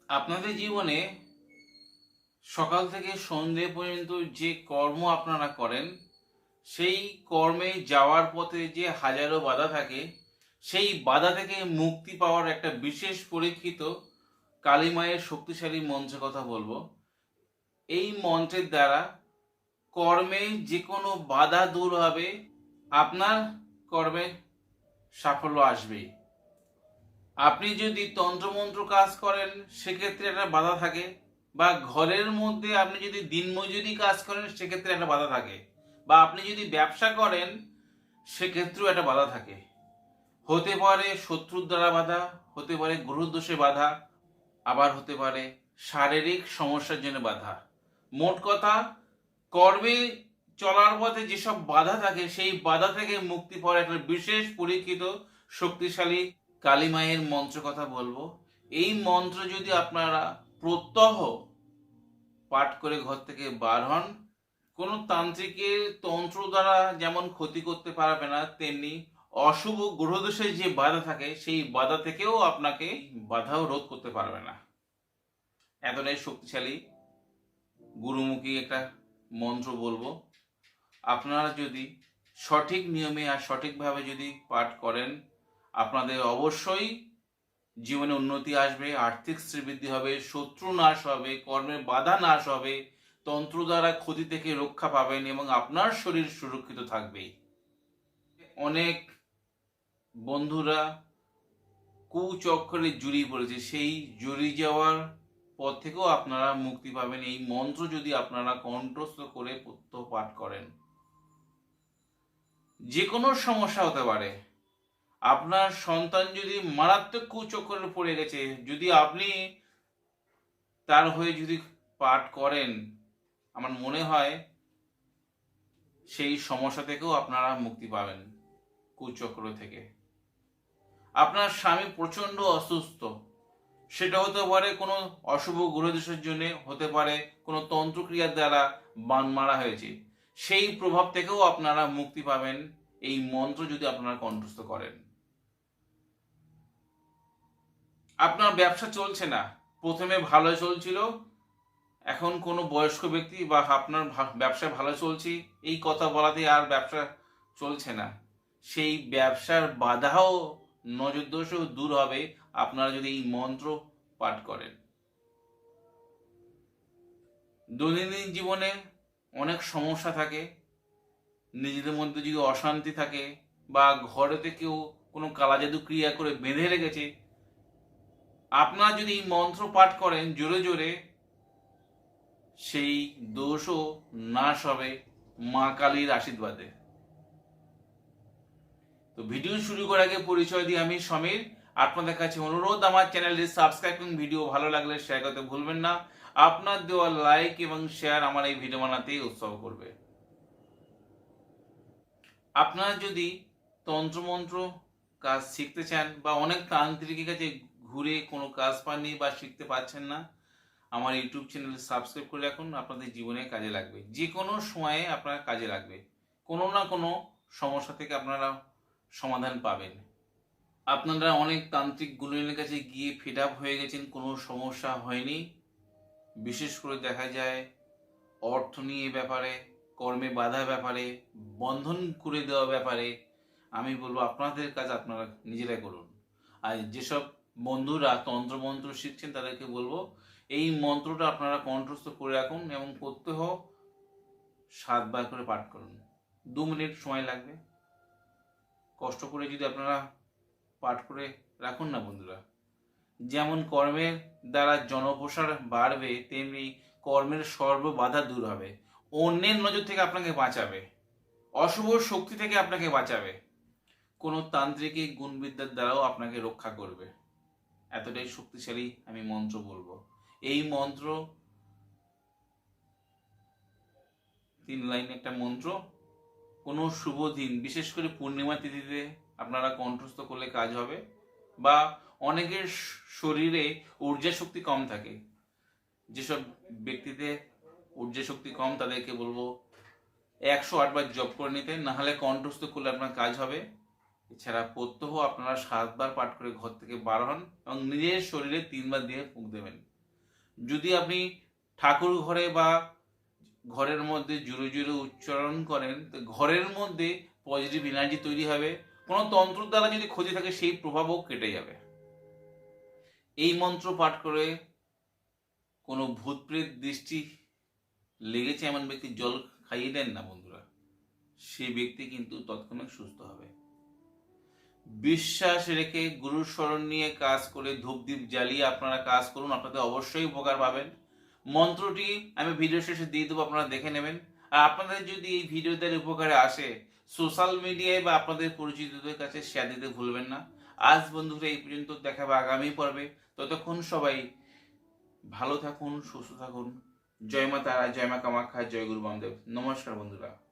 আপনাদের জীবনে সকাল থেকে সন্ধে পর্যন্ত যে কর্ম আপনারা করেন, সেই কর্মে যাওয়ার পথে যে হাজারো বাধা থাকে, সেই বাধা থেকে মুক্তি পাওয়ার একটা বিশেষ পরীক্ষিত কালী মায়ের শক্তিশালী মন্ত্রের কথা বলবো। এই মন্ত্রের দ্বারা কর্মে যে কোনো বাধা দূর হবে, আপনার কর্মে সাফল্য আসবেই। আপনি যদি তন্ত্রমন্ত্র কাজ করেন, সেক্ষেত্রে একটা বাধা থাকে, বা ঘরের মধ্যে আপনি যদি দিনমজুরি কাজ করেন, সেক্ষেত্রে একটা বাধা থাকে, বা আপনি যদি ব্যবসা করেন, সেক্ষেত্রেও একটা বাধা থাকে। হতে পারে শত্রুর দ্বারা বাধা, হতে পারে গ্রহদোষে বাধা, আবার হতে পারে শারীরিক সমস্যার জন্য বাধা। মোট কথা, কর্মে চলার পথে যেসব বাধা থাকে, সেই বাধা থেকে মুক্তি পাওয়ার একটা বিশেষ পরীক্ষিত শক্তিশালী কালী মায়ের মন্ত্র কথা বলবো। এই মন্ত্র যদি আপনারা প্রত্যহ পাঠ করে ঘর থেকে বার হন, কোনো তান্ত্রিকের তন্ত্র দ্বারা যেমন ক্ষতি করতে পারবে না, তেমনি অশুভ গ্রহদোষের যে বাধা থাকে, সেই বাধা থেকেও আপনাকে বাধাও রোধ করতে পারবে না। এতটাই শক্তিশালী গুরুমুখী একটা মন্ত্র বলবো। আপনারা যদি সঠিক নিয়মে আর সঠিকভাবে যদি পাঠ করেন, আপনাদের অবশ্যই জীবনে উন্নতি আসবে, আর্থিক শ্রীবৃদ্ধি হবে, শত্রু নাশ হবে, কর্মের বাধা নাশ হবে, তন্ত্র দ্বারা ক্ষতি থেকে রক্ষা পাবেন এবং আপনার শরীর সুরক্ষিত থাকবে। অনেক বন্ধুরা কুচক্রে জড়িয়ে পড়েছে, সেই জড়িয়ে যাওয়ার পর থেকেও আপনারা মুক্তি পাবেন এই মন্ত্র যদি আপনারা কণ্ঠস্থ করে প্রত্যহ পাঠ করেন। যে কোনো সমস্যা হতে পারে। আপনার সন্তান যদি মারাত্মক কুচক্রে পড়ে গেছে, যদি আপনি তার হয়ে যদি পাঠ করেন, আমার মনে হয় সেই সমস্যা থেকেও আপনারা মুক্তি পাবেন, কুচক্র থেকে। আপনার স্বামী প্রচণ্ড অসুস্থ, সেটা হতে পারে কোনো অশুভ গ্রহদোষের জন্য, হতে পারে কোনো তন্ত্রক্রিয়ার দ্বারা বান মারা হয়েছে, সেই প্রভাব থেকেও আপনারা মুক্তি পাবেন এই মন্ত্র যদি আপনারা কণ্ঠস্থ করেন। আপনার ব্যবসা চলছে না, প্রথমে ভালো চলছিল, এখন কোনো বয়স্ক ব্যক্তি বা আপনার ব্যবসা ভালো চলছে এই কথা বলাতে আর ব্যবসা চলছে না, সেই ব্যবসার বাধাও নজর দোষও দূর হবে আপনারা যদি এই মন্ত্র পাঠ করেন। দৈনন্দিন জীবনে অনেক সমস্যা থাকে, নিজেদের মধ্যে যদি অশান্তি থাকে, বা ঘরেতে কেউ কোনো কালাজাদু ক্রিয়া করে বেঁধে রেখেছে, আপনারা যদি এই মন্ত্র পাঠ করেন জোরে জোরে, সেই দোষও নাশ হবে মা কালীর আশীর্বাদে। তো ভিডিও শুরু করার আগে পরিচয় দিই, আমি সমীর। আপনাদের কাছে অনুরোধ, আমার চ্যানেলটি সাবস্ক্রাইব এবং ভিডিও ভালো লাগলে শেয়ার করতে ভুলবেন না। আপনার দেওয়া লাইক এবং শেয়ার আমার এই ভিডিও বানাতে উৎসাহ করবে। আপনারা যদি তন্ত্রমন্ত্র কাজ শিখতে চান, বা অনেক তান্ত্রিকের কাছে ঘুরে কোনো কাজ পাননি বা শিখতে পারছেন না, আমার ইউটিউব চ্যানেল সাবস্ক্রাইব করে রাখুন। আপনাদের জীবনে কাজে লাগবে, যে কোনো সময়ে আপনার কাজে লাগবে, কোনো না কোনো সমস্যা থেকে আপনারা সমাধান পাবেন। আপনারা অনেক তান্ত্রিক গুরুজনের কাছে গিয়ে ফিড আপ হয়ে গেছেন, কোনো সমস্যা হয়নি। বিশেষ করে দেখা যায় অর্থ নিয়ে ব্যাপারে, কর্মে বাধা ব্যাপারে, বন্ধন করে দেওয়া ব্যাপারে। আমি বলবো আপনাদের কাজ আপনারা নিজেরাই করুন। আর যেসব বন্ধুরা তন্ত্রমন্ত্র শিখছেন, তাদেরকে বলবো এই মন্ত্রটা আপনারা কণ্ঠস্থ করে রাখুন এবং প্রত্যহ 7 বার করে পাঠ করুন। 2 মিনিট সময় লাগবে, কষ্ট করে যদি আপনারা পাঠ করে রাখুন না বন্ধুরা, যেমন কর্মের দ্বারা জনপ্রসার বাড়বে, তেমনি কর্মের সর্ববাধা দূর হবে, অন্যের নজর থেকে আপনাকে বাঁচাবে, অশুভ শক্তি থেকে আপনাকে বাঁচাবে, কোনো তান্ত্রিক গুণবিদ্যার দ্বারাও আপনাকে রক্ষা করবে। এতটাই শক্তিশালী আমি মন্ত্র বলবো। এই মন্ত্র 3 লাইন একটা মন্ত্র। কোনো শুভ দিন, বিশেষ করে পূর্ণিমা তিথিতে আপনারা কণ্ঠস্থ করলে কাজ হবে। বা অনেকের শরীরে ঊর্জা শক্তি কম থাকে, যেসব ব্যক্তিদের ঊর্জা শক্তি কম, তাদেরকে বলবো 108 বার জপ করে নিতে, না হলে কণ্ঠস্থ করলে আপনার কাজ হবে। এছাড়া প্রত্যহ আপনারা 7 বার পাঠ করে ঘর থেকে বার হন এবং নিজের শরীরে 3 বার দিয়ে ফুঁক দেবেন। যদি আপনি ঠাকুর ঘরে বা ঘরের মধ্যে জোরে জোরে উচ্চারণ করেন, তো ঘরের মধ্যে পজিটিভ এনার্জি তৈরি হবে। কোনো তন্ত্র দ্বারা যদি ক্ষতি থাকে সেই প্রভাবও কেটে যাবে। এই মন্ত্র পাঠ করে কোনো ভূত প্রেত দৃষ্টি লেগেছে এমন ব্যক্তি জল খাইয়ে দেন না বন্ধুরা, সেই ব্যক্তি কিন্তু তৎক্ষণাৎ সুস্থ হবে। বিশ্বাস রেখে গুরুর শরণ নিয়ে কাজ করে ধূপদীপ জ্বালিয়ে আপনারা কাজ করুন, আপনাদের অবশ্যই উপকার পাবেন। মন্ত্রটি আমি ভিডিও শেষে দিয়ে দেবো, আপনারা দেখে নেবেন। আর আপনাদের যদি এই ভিডিওদের উপকারে আসে, সোশ্যাল মিডিয়ায় বা আপনাদের পরিচিতদের কাছে শেয়ার দিতে ভুলবেন না। আজ বন্ধুরা এই পর্যন্ত, দেখা হবে আগামী পর্বে। ততক্ষণ সবাই ভালো থাকুন, সুস্থ থাকুন। জয় মা তারা, জয় মা কামাখ্যা, জয় গুরু বামদেব। নমস্কার বন্ধুরা।